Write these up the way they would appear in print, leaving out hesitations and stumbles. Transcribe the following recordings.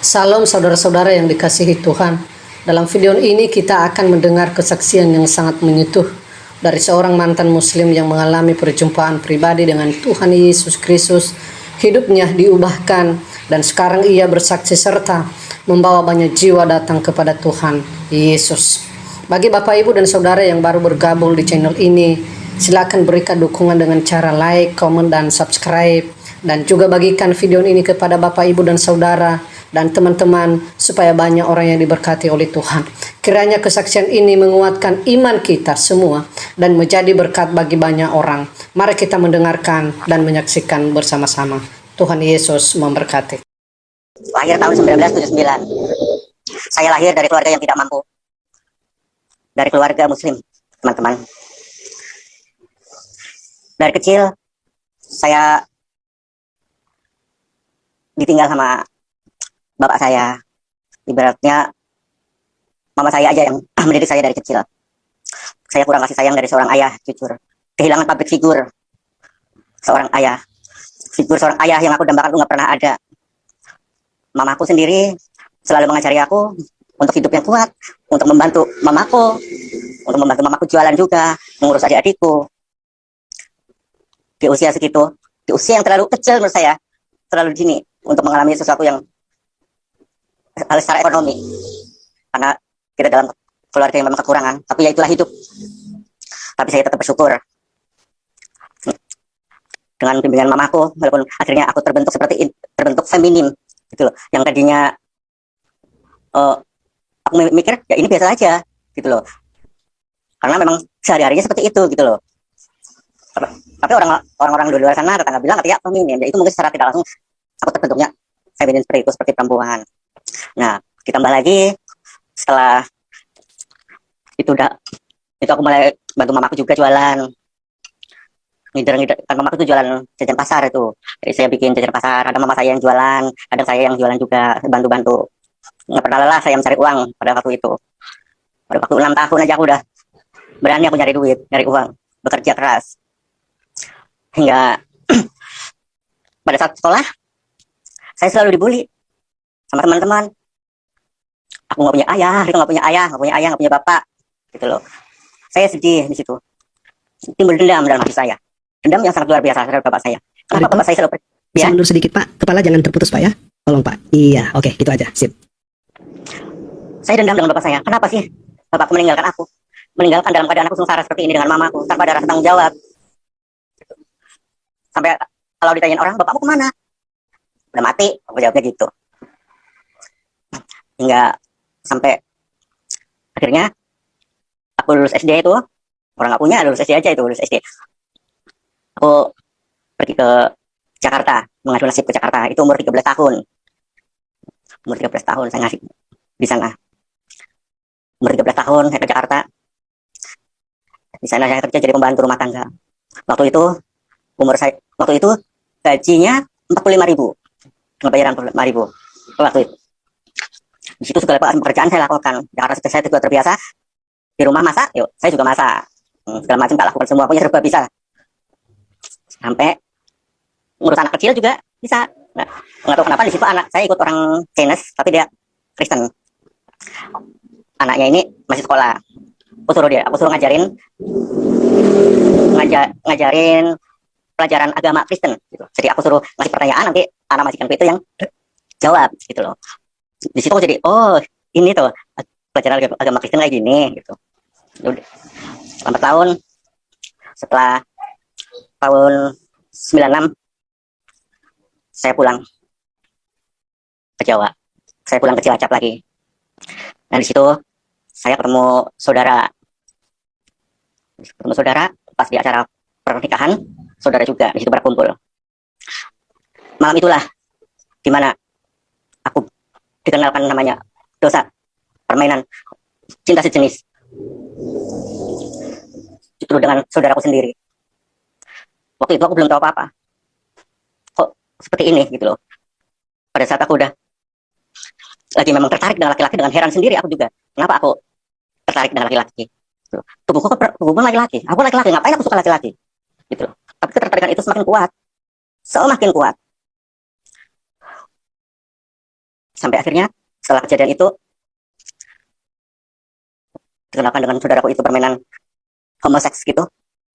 Salam saudara-saudara yang dikasihi Tuhan. Dalam video ini kita akan mendengar kesaksian yang sangat menyentuh dari seorang mantan muslim yang mengalami perjumpaan pribadi dengan Tuhan Yesus Kristus. Hidupnya diubahkan dan sekarang ia bersaksi serta membawa banyak jiwa datang kepada Tuhan Yesus. Bagi Bapak Ibu dan Saudara yang baru bergabung di channel ini, silakan berikan dukungan dengan cara like, komen, dan subscribe. Dan juga bagikan video ini kepada Bapak Ibu dan Saudara dan teman-teman supaya banyak orang yang diberkati oleh Tuhan. Kiranya kesaksian ini menguatkan iman kita semua dan menjadi berkat bagi banyak orang. Mari kita mendengarkan dan menyaksikan bersama-sama. Tuhan Yesus memberkati. Lahir tahun 1979. Saya lahir dari keluarga yang tidak mampu. Dari keluarga muslim, teman-teman. Dari kecil, saya ditinggal sama bapak saya. Ibaratnya mama saya aja yang mendidik saya dari kecil. Saya kurang kasih sayang dari seorang ayah, jujur. Kehilangan public figure seorang ayah. Figur seorang ayah yang aku dambakan itu nggak pernah ada. Mamaku sendiri selalu mengajari aku untuk hidup yang kuat, untuk membantu mamaku jualan juga, mengurus adik-adikku. Di usia segitu, di usia yang terlalu kecil menurut saya, terlalu dini untuk mengalami sesuatu yang secara ekonomi, karena kita dalam keluarga yang memang kekurangan, tapi ya itulah hidup. Tapi saya tetap bersyukur dengan bimbingan mamaku, walaupun akhirnya aku terbentuk feminim gitu loh. Yang tadinya aku mikir ya ini biasa aja gitu loh, karena memang sehari-harinya seperti itu gitu loh. Tapi orang-orang di luar sana tetangga bilang katanya feminim, ya itu mungkin secara tidak langsung aku terbentuknya feminin seperti itu, seperti perempuan. Nah, ditambah lagi setelah itu aku mulai bantu mamaku juga jualan. Ngider kan mamaku tuh jualan jajan pasar itu. Jadi saya bikin jajan pasar, ada mama saya yang jualan, ada saya yang jualan juga, bantu-bantu. Nggak pernah lelah saya mencari uang pada waktu itu. Pada waktu 6 tahun aja aku udah berani aku nyari duit, nyari uang, bekerja keras. Hingga pada saat sekolah saya selalu dibully sama teman-teman. Aku nggak punya ayah, itu nggak punya bapak, gitu loh. Saya sedih di situ. Timbul dendam dalam hati saya. Dendam yang sangat luar biasa terhadap bapak saya. Kenapa bapak saya selalu bisa mundur sedikit Pak? Kepala jangan terputus Pak ya. Tolong Pak. Iya, oke, gitu aja. Sip. Saya dendam dengan bapak saya. Kenapa sih bapakku meninggalkan aku? Meninggalkan dalam keadaan aku sengsara seperti ini dengan mamaku, tanpa ada rasa tanggung jawab. Sampai kalau ditanyain orang, bapakmu kemana? Udah mati, aku jawabnya gitu. Hingga sampai akhirnya aku lulus SD itu, orang nggak punya, lulus SD aja itu, lulus SD. Aku pergi ke Jakarta, mengadu nasib ke Jakarta, itu umur 13 tahun. Umur 13 tahun saya ngasih di sana. Umur 13 tahun saya ke Jakarta. Di sana saya kerja jadi pembantu rumah tangga. Waktu itu gajinya 45.000. Bayaran 45.000 waktu itu. Di situ segala pekerjaan saya lakukan. Karena saya juga terbiasa di rumah masak, yuk saya juga masak. Segala macam tak lakukan semua, punya serba bisa. Sampai ngurus anak kecil juga bisa. Nah, nggak tahu kenapa di situ anak saya ikut orang Chinese, tapi dia Kristen. Anaknya ini masih sekolah. Aku suruh ngajarin pelajaran agama Kristen. Gitu. Jadi aku suruh ngasih pertanyaan, nanti anak majikanku itu yang jawab, gitu loh. Di situ aku jadi, oh ini tuh pelajaran agama Kristen kayak gini, gitu. Udah. Lambat tahun, setelah tahun 96 saya pulang ke Jawa. Saya pulang ke Cilacap lagi. Dan di situ saya ketemu saudara. Pas di acara pernikahan, saudara juga di situ berkumpul. Malam itulah dimana aku dikenalkan namanya dosa, permainan, cinta sejenis. Justru dengan saudaraku sendiri. Waktu itu aku belum tahu apa-apa. Kok seperti ini gitu loh. Pada saat aku udah lagi memang tertarik dengan laki-laki, dengan heran sendiri aku juga. Kenapa aku tertarik dengan laki-laki? Gitu. Tubuhku laki-laki. Aku laki-laki, ngapain aku suka laki-laki? Gitu loh. Tapi ketertarikan itu semakin kuat. Semakin kuat. Sampai akhirnya setelah kejadian itu dikenalkan dengan saudaraku itu permainan homoseks gitu.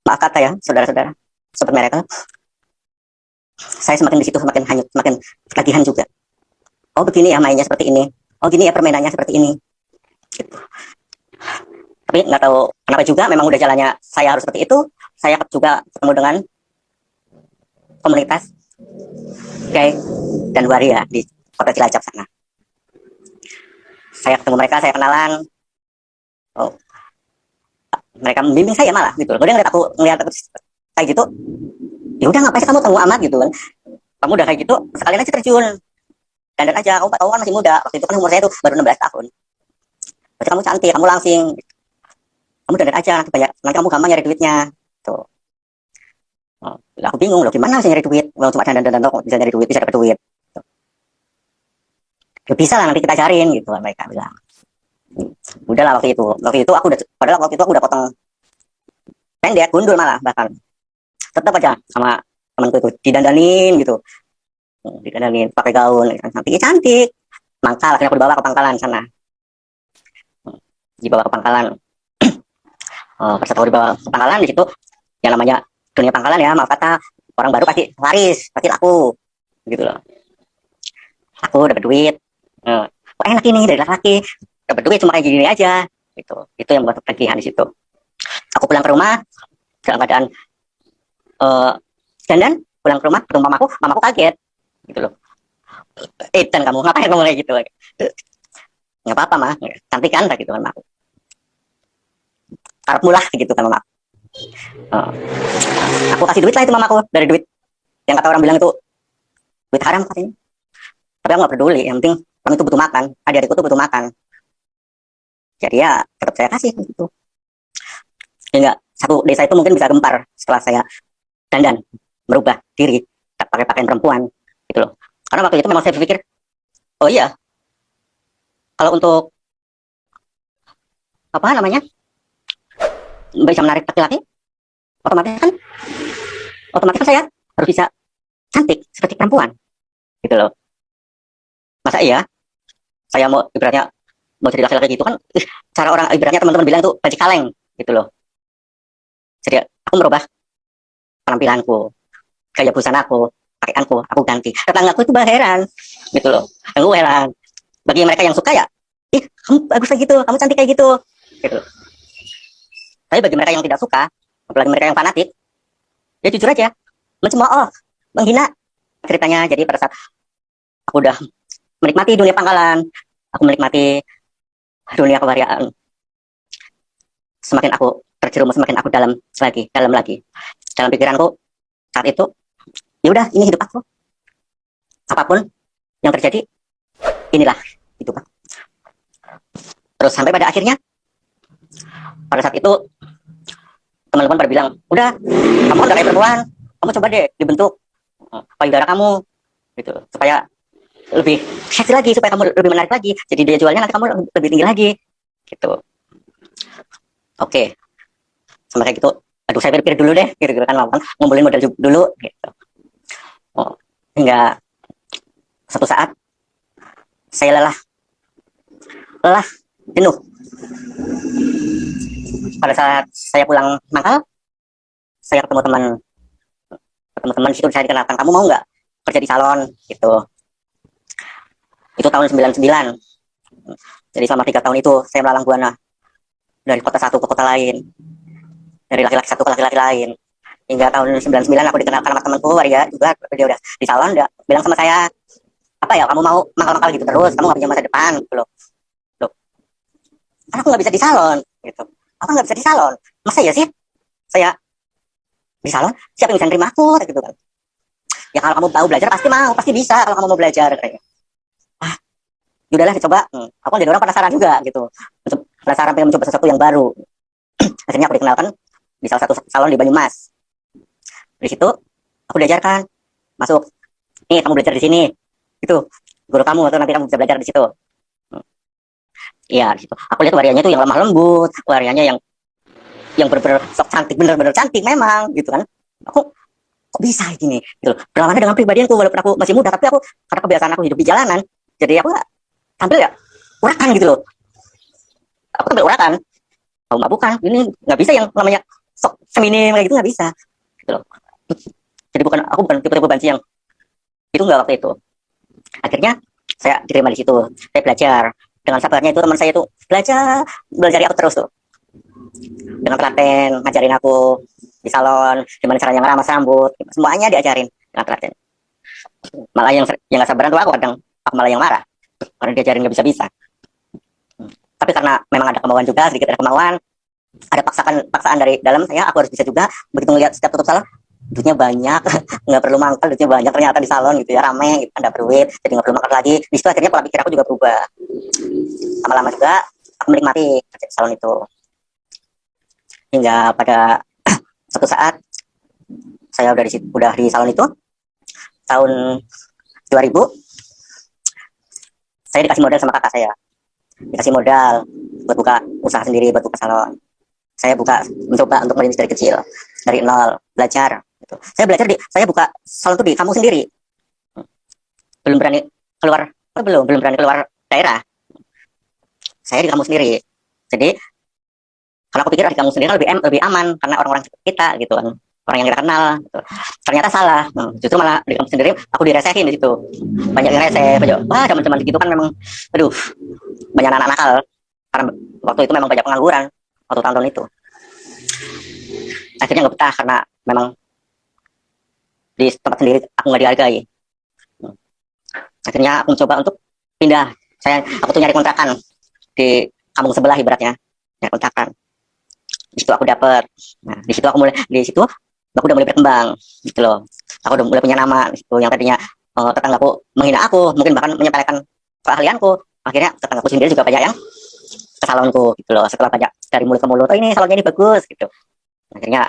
Maaf kata ya, saudara-saudara, sobat miracle. Saya semakin di situ semakin hanyut, semakin ketagihan juga. Oh begini ya mainnya seperti ini. Oh gini ya permainannya seperti ini. Gitu. Tapi nggak tahu kenapa juga, memang udah jalannya saya harus seperti itu. Saya juga ketemu dengan komunitas gay dan waria di kota Cilacap sana. Saya ketemu mereka, saya kenalan. Oh, mereka membimbing saya malah gitu. Kalau dia ngeliat aku kayak gitu, ya udah ngapain sih kamu amat gitu kan. Kamu udah kayak gitu, sekalian aja terjun. Dandan aja, kamu kan masih muda. Waktu itu kan umur saya tuh baru 16 tahun. Berarti kamu cantik, kamu langsing. Kamu dandan aja, nanti kamu gampang nyari duitnya. Tuh. Oh, aku bingung loh, gimana sih nyari duit? Kalau cuma dandan kok bisa nyari duit, bisa dapat duit. Tuh. Ya bisa lah, nanti kita cariin gitu mereka bilang. Udahlah waktu itu aku udah potong pendek, gundul malah bahkan. Tetap aja sama temanku itu didandanin gitu. Didandanin pakai gaun, cantik, mangkal, akhirnya aku dibawa ke pangkalan sana. Dibawa ke pangkalan. Pas aku dibawa ke pangkalan, di situ yang namanya dunia pangkalan ya, maaf kata, orang baru pasti laris, pasti laku gitu loh. Aku dapat duit, enak ini dari laki-laki, dapat duit cuma kayak gini aja gitu. Itu yang buat ketagihan di situ. Aku pulang ke rumah dalam keadaan dandan, pulang ke rumah ketemu mamaku kaget gitu loh. Dan kamu ngapain kamu kayak gitu? Nggak apa-apa mah, cantik kan gitu kan aku. Karep mulah gitu kan mamaku. Aku kasih duit lah itu mamaku, dari duit yang kata orang bilang itu duit haram katanya. Tapi aku nggak peduli, yang penting kami itu butuh makan, adik-adikku tuh butuh makan. Jadi ya tetap saya kasih gitu. Hingga satu desa itu mungkin bisa gempar setelah saya dandan, merubah diri, pakai pakaian perempuan gitu loh. Karena waktu itu memang saya berpikir, oh iya, kalau untuk apa namanya bisa menarik laki-laki, otomatis kan saya harus bisa cantik seperti perempuan gitu loh. Masa iya saya mau ibaratnya mau jadi laki-laki gitu kan, cara orang ibaratnya teman-teman bilang itu baju kaleng gitu loh. Jadi aku merubah penampilanku, gaya busanaku, pakaianku, aku ganti. Tetanggaku itu heran gitu loh. Aku heran. Bagi mereka yang suka ya, ih kamu bagus kayak gitu, kamu cantik kayak gitu gitu. Tapi bagi mereka yang tidak suka, apalagi mereka yang fanatik, ya jujur aja mencemooh, menghina ceritanya. Jadi pada saat aku udah menikmati dunia pangkalan, aku menikmati dunia kewariaan, semakin aku terjerumus, semakin aku dalam lagi dalam pikiranku saat itu. Ya udah, ini hidup aku, apapun yang terjadi inilah hidup aku. Terus sampai pada akhirnya pada saat itu teman-teman pada bilang, udah kamu kan gak kayak perempuan, kamu coba deh dibentuk payudara kamu gitu, supaya lebih seksi lagi, supaya kamu lebih menarik lagi, jadi daya jualnya nanti kamu lebih tinggi lagi gitu. Oke, sama kayak gitu, aduh saya pikir dulu deh gitu kan, ngumpulin modal dulu gitu. Hingga satu saat saya lelah jenuh. Pada saat saya pulang mangkal, saya ketemu teman di situ. Saya dikenalkan, kamu mau nggak kerja di salon gitu. Itu tahun 99. Jadi selama 3 tahun itu saya melalang buana dari kota satu ke kota lain, dari laki-laki satu ke laki-laki lain. Hingga tahun 99 aku dikenalkan sama temanku waria juga, dia udah di salon, dia bilang sama saya, apa ya kamu mau mangkal-mangkal gitu terus, kamu nggak punya masa depan gitu loh. Karena aku nggak bisa di salon gitu. Aku nggak bisa di salon, masa ya sih saya di salon, siapa yang bisa nerima aku gitu kan. Ya kalau kamu mau belajar pasti bisa kalau kamu mau belajar kayak. Yaudahlah dicoba. Aku kan jadi orang penasaran juga gitu, penasaran pengen mencoba sesuatu yang baru. Akhirnya aku dikenalkan di salah satu salon di Banyumas. Di situ aku diajarkan, masuk, nih kamu belajar di sini itu guru kamu, atau nanti kamu bisa belajar di situ. Iya, di situ aku lihat warianya itu yang lemah lembut, warianya yang bener-bener sok cantik, bener-bener cantik memang gitu kan. Aku kok bisa gini gitu. Berlawanan dengan pribadianku, walaupun aku masih muda, tapi aku karena kebiasaan aku hidup di jalanan, jadi aku tampil ya urakan gitu loh. Aku tampil urakan, mau bukan, ini nggak bisa yang namanya sok feminim kayak gitu, nggak bisa gitu loh. Jadi aku bukan tipe-tipe banci yang itu, nggak waktu itu. Akhirnya saya diterima di situ, saya belajar dengan sabarnya. Itu teman saya itu belajar aku terus tuh, dengan telaten ngajarin aku di salon gimana caranya ngeramas rambut, semuanya diajarin dengan telaten. Malah yang nggak sabaran tuh aku malah yang marah karena diajarin nggak bisa-bisa. Tapi karena memang ada kemauan juga, sedikit ada kemauan, ada paksaan dari dalam saya, aku harus bisa juga. Begitu ngeliat setiap tutup salon duitnya banyak, nggak perlu mangkal, duitnya banyak ternyata di salon gitu ya, rame gitu, ada duit, jadi nggak perlu mangkal lagi. Di situ akhirnya pola pikir aku juga berubah. Lama-lama juga aku menikmati kerja di salon itu, hingga pada suatu saat saya udah di salon itu tahun 2000. Saya dikasih modal sama kakak saya, dikasih modal buat buka usaha sendiri, buat buka salon. Saya mencoba untuk merintis dari kecil, dari nol, belajar gitu. Saya buka salon tuh di kampung sendiri, belum berani keluar, belum berani keluar daerah. Saya di kampung sendiri, jadi karena aku pikir di kampung sendiri lebih aman karena orang-orang kita gitu kan, orang yang kita kenal gitu. Ternyata salah. Justru malah di kampung sendiri aku diresehin di situ, banyak yang reseh, wah teman-teman gitu kan memang, aduh, banyak anak nakal karena waktu itu memang banyak pengangguran waktu tahun-tahun itu. Akhirnya nggak betah karena memang di tempat sendiri aku nggak dihargai. Akhirnya aku mencoba untuk pindah. Aku tuh nyari kontrakan di kampung sebelah ibaratnya, nyari kontrakan. Di situ aku dapet. Nah, di situ aku udah mulai berkembang gitu loh. Aku udah mulai punya nama di situ. Yang tadinya tetanggaku menghina aku, mungkin bahkan menyepelekan keahlianku. Akhirnya tetanggaku sendiri juga banyak yang ke salonku gitu loh. Setelah banyak dari mulut ke mulut, oh ini salonnya ini bagus gitu. Akhirnya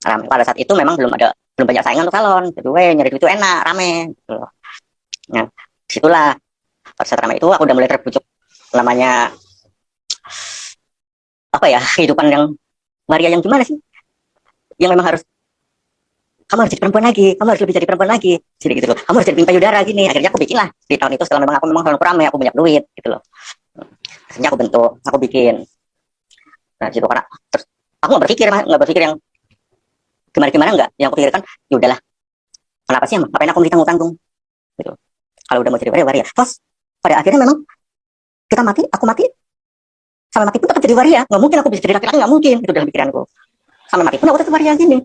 pada saat itu memang belum banyak saingan untuk salon. Jadi nyari duit itu enak, rame gitu loh. Nah, disitulah pada saat ramai itu aku udah mulai terbujuk namanya apa ya, kehidupan yang waria yang gimana sih, yang memang harus kamu harus jadi perempuan lagi, kamu harus lebih jadi perempuan lagi, jadi gitu loh, kamu harus jadi payudara gini. Akhirnya aku bikin lah di tahun itu, setelah memang salon ramai, aku banyak duit gitu loh. Akhirnya aku bikin. Nah situ karena terus aku nggak berpikir yang gimana enggak, yang aku pikirkan ya udahlah, kenapa sih, ngapain aku tanggung gitu, kalau udah mau jadi waria. Terus pada akhirnya memang aku mati, sampai mati pun tetap jadi waria. Nggak mungkin aku bisa jadi laki-laki, nggak mungkin itu dalam pikiranku. Sampai mati pun aku tetap waria gini.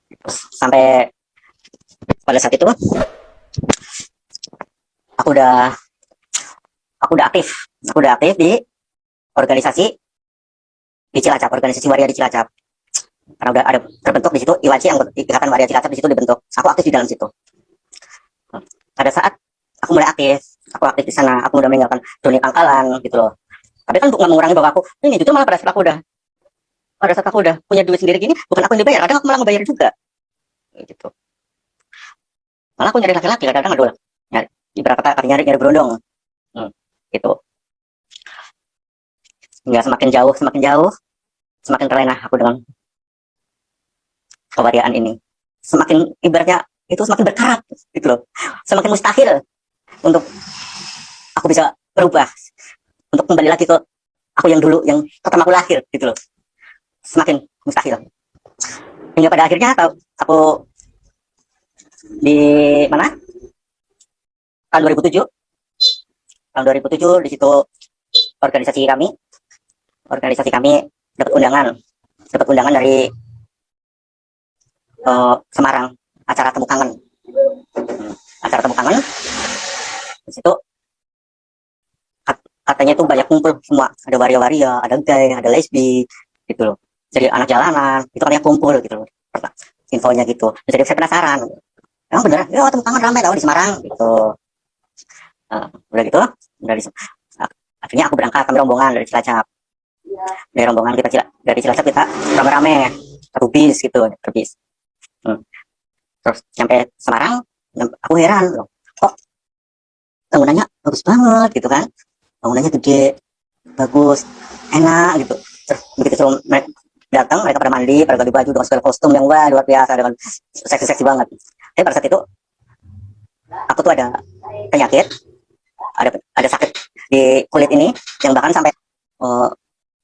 Terus sampai pada saat itu aku udah aktif di organisasi di Cilacap, organisasi waria di Cilacap. Karena udah ada terbentuk di situ IWACI, yang Ikatan Waria Cilacap, di situ dibentuk. Aku aktif di dalam situ. Pada saat aku mulai aku aktif di sana, aku udah meninggalkan dunia pangkalan gitu loh. Tapi kan untuk nggak mengurangi bahwa aku ini, justru malah pada saat aku udah punya duit sendiri gini, bukan aku yang dibayar, kadang aku malah ngebayar juga gitu. Malah aku nyari laki-laki, kadang-kadang ada nyari, ibarat kata nyari berondong gitu. Hingga semakin jauh semakin terlena aku dengan kewariaan ini. Semakin ibaratnya itu semakin berkarat gitu loh. Semakin mustahil untuk aku bisa berubah, untuk kembali lagi ke aku yang dulu, yang pertama aku lahir gitu loh. Semakin mustahil. Hingga pada akhirnya aku di mana? Tahun 2007 di situ organisasi kami dapat undangan dari Semarang, acara temu kangen. Di situ katanya tuh banyak kumpul semua, ada waria-waria, ada gay, ada lesbi gitu loh. Jadi anak jalanan itu katanya kumpul gitu loh. Infonya gitu. Jadi saya penasaran. Emang bener? Ya temu kangen ramai tau di Semarang gitu. Udah gitu, akhirnya aku berangkat, kami rombongan dari Cilacap. Dari Cilacap kita rame-rame satu bis gitu, terbis. Terus sampai Semarang, aku heran loh, kok bangunannya bagus banget gitu kan, bangunannya gede, bagus, enak gitu. Terus begitu suruh datang, mereka pada mandi, pada ganti baju dengan segala kostum yang wah luar biasa, dengan seksi banget. Tapi pada saat itu aku tuh ada penyakit, ada sakit di kulit ini yang bahkan sampai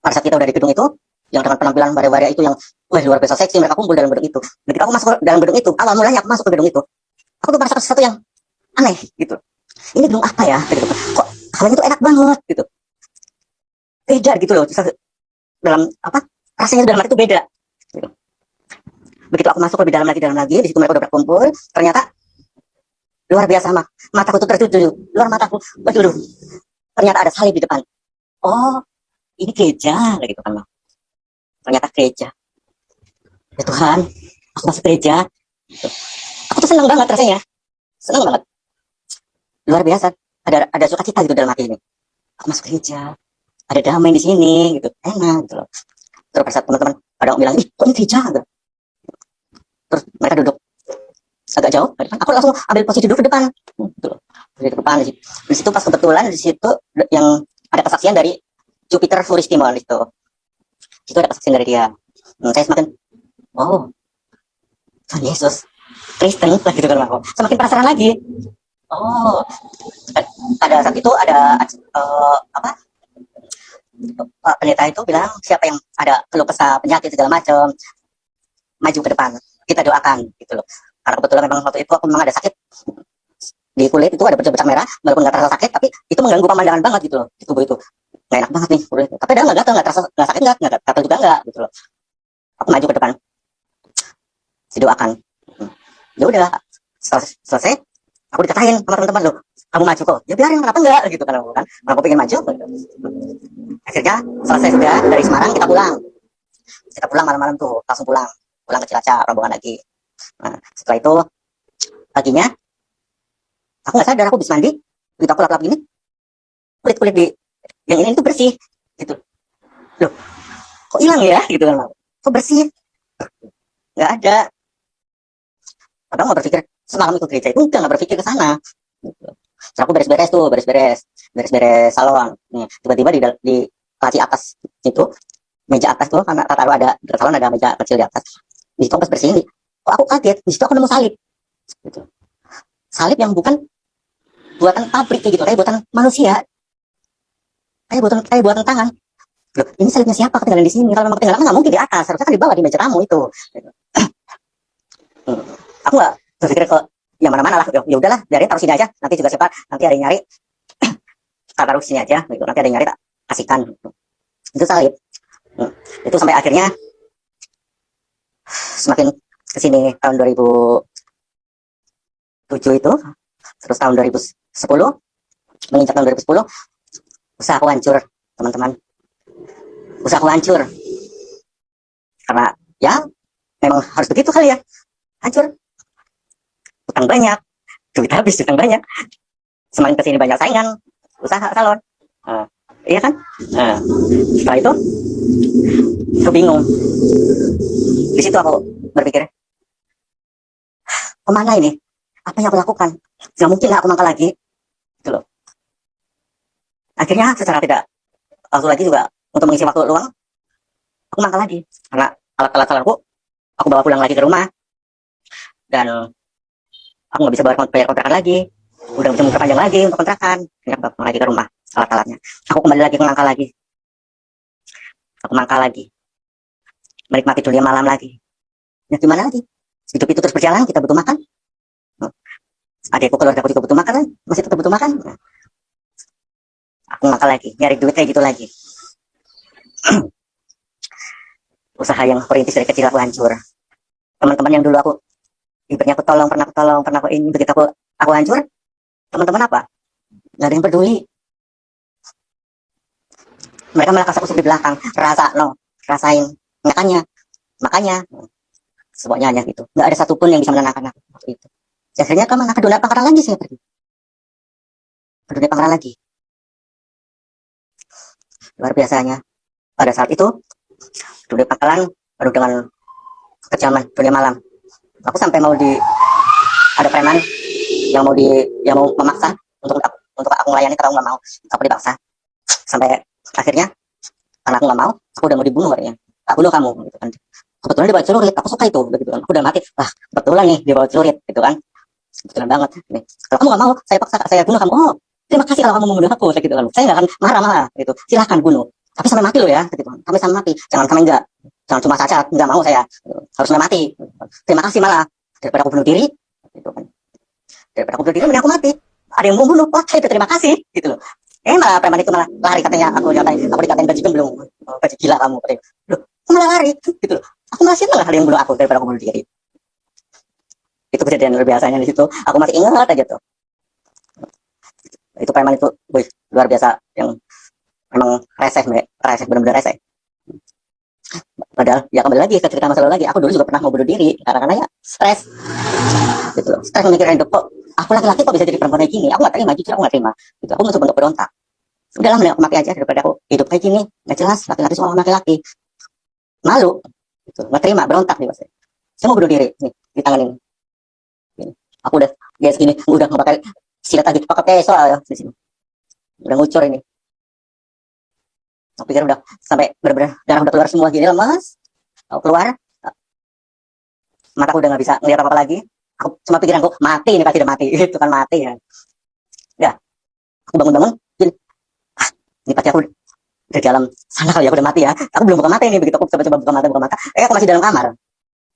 pada saat kita udah di gedung itu yang dengan penampilan waria-waria itu yang wah luar biasa seksi, mereka kumpul dalam gedung itu. Ketika aku masuk ke dalam gedung itu, awal mulanya aku masuk ke gedung itu, aku tuh merasakan sesuatu yang aneh gitu. Ini gedung apa ya? Gitu. Kok hawanya tuh enak banget gitu. Beda gitu loh. Dalam apa? Rasanya dalam hati itu beda. Gitu. Begitu aku masuk lebih dalam lagi, di situ mereka udah berkumpul, ternyata luar biasa mataku tuh tertuju, luar mataku, waduh, ternyata ada salib di depan. Oh, ini gereja, gitu kan, ternyata gereja. Ya Tuhan, aku masuk gereja. Gitu. Aku tuh senang banget rasanya, senang banget, luar biasa. Ada sukacita gitu dalam hati ini. Aku masuk gereja, ada damai di sini, gitu, enak, gitu loh. Terus pada saat teman-teman pada bilang, ih, kok ini gereja? Gitu. Terus mereka duduk agak jauh, aku langsung ambil posisi duduk ke depan, gitu loh. Di depan di situ pas kebetulan di situ yang ada kesaksian dari Jupiter Furistimo itu. Itu ada kesaksian dari dia. Saya semakin, oh, Tuhan Yesus, Kristen, gitu kan aku. Semakin penasaran lagi. Oh, pada saat itu ada apa? Pak pendeta itu bilang siapa yang ada keluh kesah penyakit segala macam, maju ke depan, kita doakan, gitu loh. Karena kebetulan memang waktu itu aku memang ada sakit di kulit, itu ada bercak-bercak merah, walaupun nggak terasa sakit, tapi itu mengganggu pemandangan banget gitu loh di tubuh itu. Nggak enak banget nih kulit. Tapi ada nggak gatal, nggak terasa, nggak sakit, nggak gatal juga nggak, gitu loh. Aku maju ke depan, didoakan. Ya udah, selesai, aku dikatain sama teman-teman, loh, kamu maju kok, ya biarin, kenapa enggak, gitu kan aku kan. Aku pengen maju. Akhirnya selesai sudah dari Semarang, kita pulang malam-malam tuh, langsung pulang ke Cilacap, rombongan lagi. Nah, setelah itu paginya aku nggak sadar, aku habis mandi, begitu aku lap-lap gini, kulit di yang ini tuh bersih, gitu. Loh, kok hilang ya, gitu kan? Kok bersih? Nggak ada. Padahal nggak berpikir semalam itu gereja itu, nggak berpikir ke sana. Gitu. Terus aku beres-beres salon. Nih, tiba-tiba di laci atas itu, meja atas tuh, karena taruh ada di salon ada meja kecil di atas. Di situ pas bersihin, kok aku kaget, di situ aku nemu salib. Gitu. Salib yang bukan buatan pabrik gitu, kayak buatan manusia, kayak buatan tangan. Loh, ini salibnya siapa ketinggalan di sini? Kalau memang ketinggalan nggak mungkin di atas, harusnya kan di bawah di meja tamu itu. Gitu. Aku nggak berpikir ke yang mana-mana lah. Ya udahlah, biarin taruh sini aja. Nanti juga siapa nanti ada yang nyari, tak taruh sini aja. Gitu. Nanti ada yang nyari tak kasihkan. Gitu. Itu salib. Itu sampai akhirnya semakin kesini tahun 2007 itu, terus tahun 2010, menginjak tahun 2010, usaha aku hancur, teman-teman. Usaha aku hancur. Karena ya memang harus begitu kali ya. Hancur. Utang banyak. Duit habis, utang banyak. Semakin kesini banyak saingan. Usaha salon. Iya kan? Setelah itu, aku bingung. Di situ aku berpikir, kemana ini? Apa yang aku lakukan? Gak mungkin lah aku mangkal lagi. Gitu loh. Akhirnya secara tidak langsung lagi juga, untuk mengisi waktu luang, aku mangkal lagi. Karena alat-alat salonku, aku bawa pulang lagi ke rumah. Dan aku nggak bisa bayar kontrakan lagi, udah bisa memperpanjang lagi untuk kontrakan. Akhirnya aku lagi ke rumah alat-alatnya, aku kembali lagi ke mangkal lagi, menikmati dunia malam lagi. Ya gimana lagi, hidup itu terus berjalan, kita butuh makan. Adikku, keluarga aku juga butuh makan, masih tetap butuh makan. Aku mangkal lagi, nyari duit kayak gitu lagi. Usaha yang perintis dari kecil aku hancur. Teman-teman yang dulu aku ibaratnya aku tolong, pernah aku ini, begitu aku hancur, teman-teman apa? Nggak ada yang peduli. Mereka malah kasih aku di belakang, rasain, makanya, semuanya hanya gitu. Nggak ada satupun yang bisa menenangkan aku waktu itu. Akhirnya kemana? Ke dunia pangkalan lagi saya pergi. Ke dunia pangkalan lagi. Luar biasanya. Pada saat itu, dunia pangkalan penuh dengan kekejaman, dunia malam. Aku sampai mau ada preman yang mau memaksa untuk aku melayani, kalau nggak mau aku dipaksa. Sampai akhirnya karena aku nggak mau, aku udah mau dibunuh katanya. Tak bunuh kamu, gitu kan. Kebetulan dia bawa celurit, aku suka itu, gitu kan. Aku udah mati, kebetulan nih dia bawa celurit, gitu kan. Kebetulan banget. Nih, kalau kamu nggak mau, saya paksa, saya bunuh kamu. Oh, terima kasih kalau kamu membunuh aku, gitu kan. Saya nggak akan marah malah, gitu. Silahkan bunuh. Tapi sampai mati loh ya, gitu. Sampai mati. Jangan sampai enggak. Jangan cuma cacat, nggak mau saya. Harus sampai mati. Terima kasih malah. Daripada aku bunuh diri, gitu kan. Daripada aku bunuh diri, mending aku mati. Ada yang mau bunuh, wah saya terima kasih, gitu loh. Malah preman itu malah lari katanya, aku dikatain bajingan belum, bajing gila kamu, katanya. Loh, malah lari, gitu loh. Aku masih malah ada yang bunuh aku daripada aku bunuh diri. Itu kejadian luar biasanya di situ. Aku masih ingat aja tuh. Itu preman itu, wih, luar biasa, yang memang reseh, benar-benar reseh. Padahal ya kembali lagi ke cerita masa lalu lagi, aku dulu juga pernah mau bunuh diri karena ya stres, gitu loh. Stres memikirkan hidup, kok aku laki-laki kok bisa jadi perempuan kayak gini. Aku nggak terima, jujur aku nggak terima, gitu. Aku mencoba untuk berontak. Udahlah, mending aku mati aja daripada aku hidup kayak gini nggak jelas, laki-laki semua laki-laki, malu, gitu. Nggak terima, berontak nih, mas. Saya mau bunuh diri nih di tangan ini. Aku udah ya segini, udah nggak pakai silat lagi, pakai pisau ya di sini, udah ngucur ini. Aku pikir udah sampai benar-benar darah udah keluar semua gini, lemas. Aku keluar, mataku udah nggak bisa ngeliat apa-apa lagi. Aku cuma pikiranku mati ini, pasti udah mati. Itu kan mati ya. Ya, aku bangun-bangun, gini, ini pasti aku dari dalam sana kali ya, aku udah mati ya. Aku belum buka mata ini, begitu aku coba-coba buka mata, aku masih dalam kamar.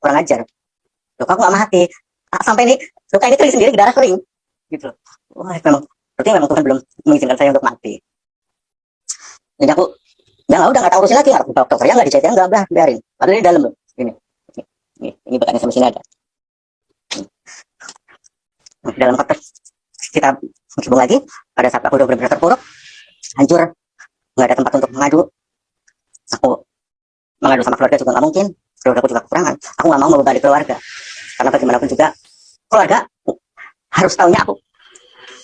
Kurang ajar. Loh, aku nggak mati. Sampai ini luka ini kering sendiri, darah kering, gitu. Wah, memang berarti memang Tuhan belum mengizinkan saya untuk mati. Jadi aku udah nggak tahu urusin lagi, aku dokter ya nggak dicek, nggak, udah biarin. Padahal ini dalam loh, ini bekannya sampai sini ada. Dalam kotak kita sambung lagi. Pada saat aku udah benar-benar terpuruk, hancur, nggak ada tempat untuk mengadu. Aku mengadu sama keluarga juga nggak mungkin, keluarga aku juga kekurangan. Aku nggak mau membebani keluarga, karena bagaimanapun juga keluarga harus tahunya aku.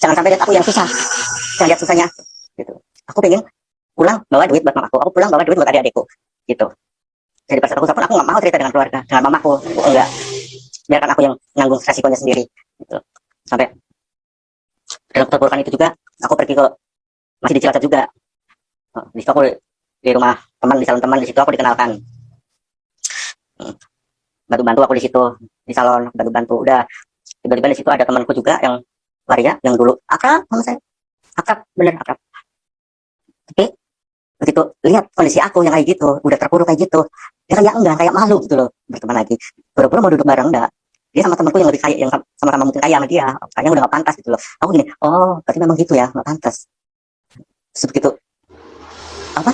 Jangan sampai lihat aku yang susah, jangan lihat susahnya, gitu. Aku pengen pulang bawa duit buat mamaku, aku pulang bawa duit buat adik-adikku, gitu. Jadi pas aku nggak mau cerita dengan keluarga, dengan mamaku, enggak. Biarkan aku yang nanggung resikonya sendiri, gitu. Sampai dalam keterpurukan itu juga, aku pergi ke, masih di Cilacap juga. Di situ aku di rumah teman, di salon teman, di situ aku dikenalkan. Bantu-bantu aku di situ, di salon, bantu-bantu. Udah, tiba-tiba di situ ada temanku juga yang waria, yang dulu akrab sama saya. Akrab, bener akrab. Tapi begitu lihat kondisi aku yang kayak gitu, udah terpuruk kayak gitu, dia kayak enggak, kayak malu gitu loh berteman lagi. Buru-buru mau duduk bareng, enggak. Dia sama temanku yang lebih kaya, yang sama-sama mungkin kaya sama dia, kayaknya udah gak pantas gitu loh. Aku gini, oh berarti memang gitu ya, gak pantas. Sebegitu apa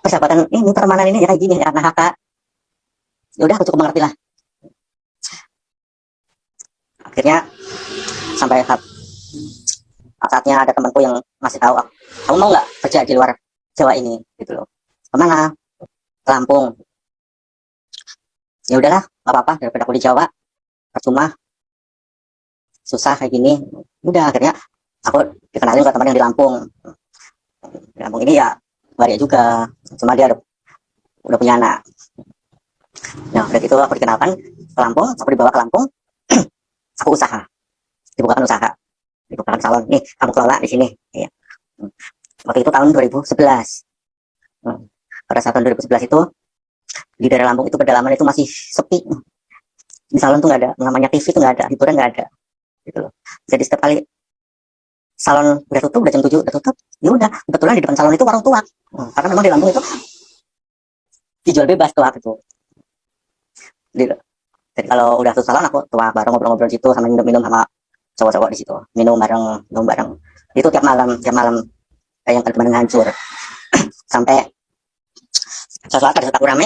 persahabatan ini, pertemanan ini ya kayak gini ya, nah kakak. Ya udah, aku cukup mengerti lah. Akhirnya sampai saatnya ada temanku yang ngasih tahu, kamu mau nggak kerja di luar Jawa ini, gitu loh. Kemana? Ke Lampung. Ya udahlah, nggak apa-apa, daripada aku di Jawa percuma susah kayak gini. Udah, akhirnya aku dikenalin ke teman yang di Lampung. Di Lampung ini ya waria juga, cuma dia udah punya anak. Nah udah gitu aku dikenalkan ke Lampung, aku dibawa ke Lampung. Aku usaha, dibukakan usaha, dibukakan salon, nih kamu kelola di sini ya. Waktu itu tahun 2011. Pada saat tahun 2011 itu di daerah Lampung itu pedalaman itu masih sepi. Di salon tuh nggak ada, namanya TV tuh nggak ada, hiburan nggak ada, gitu loh. Jadi setiap kali salon udah tutup, udah jam 7 udah tutup, ya udah, kebetulan di depan salon itu warung tuak. Karena memang di Lampung itu dijual bebas tuak itu. Jadi kalau udah tutup salon, aku tuak bareng, ngobrol-ngobrol situ, sama minum-minum sama cowok-cowok di situ, minum bareng. Itu tiap malam kayak yang benar-benar hancur. Sampai setelah pada saat aku rame,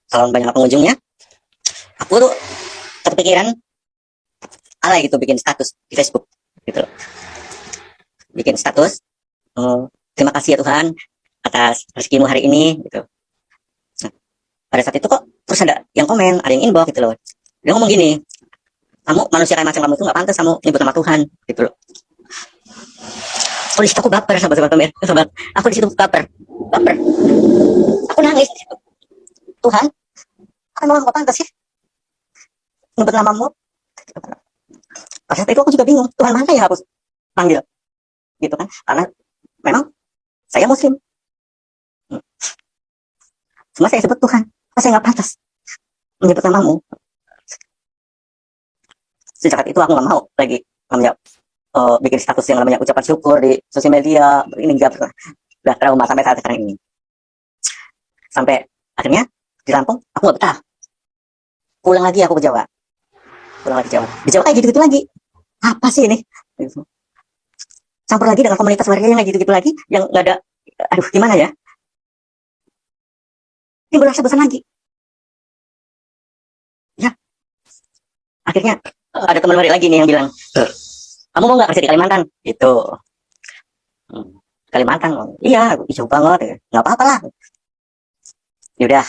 salon banyak pengunjungnya, aku tuh kepikiran alay gitu, bikin status di Facebook gitu loh. Bikin status, terima kasih ya Tuhan atas rezekimu hari ini gitu. Nah, pada saat itu kok terus ada yang komen, ada yang inbox gitu loh. Dia ngomong gini, kamu manusia kayak macam kamu itu nggak pantas kamu nyebut nama Tuhan gitu loh. Aku di situ aku baper, sahabat-sahabat Pamir, sahabat. Aku di situ baper. Aku nangis di situ. Tuhan, aku memang nggak pantas ya nyebut namamu. Pada saat itu aku juga bingung, Tuhan mana yang harus panggil, gitu kan? Karena memang saya Muslim. Cuma saya sebut Tuhan, saya nggak pantas menyebut namamu. Sejak itu aku nggak mau lagi menjawab bikin status yang namanya ucapan syukur di sosial media, ini enggak pernah. Udah trauma sampai saat sekarang ini. Sampai akhirnya di Lampung aku nggak betah, pulang lagi aku ke Jawa, pulang lagi Jawa, di Jawa kayak gitu-gitu lagi, apa sih ini gitu. Campur lagi dengan komunitas warga yang kayak gitu-gitu lagi, yang nggak ada, aduh gimana ya, timbul rasa bosan lagi ya. Akhirnya ada teman baru lagi nih yang bilang, kamu mau nggak kerja di Kalimantan gitu. Kalimantan, iya jauh banget, nggak apa-apa lah. Yaudah,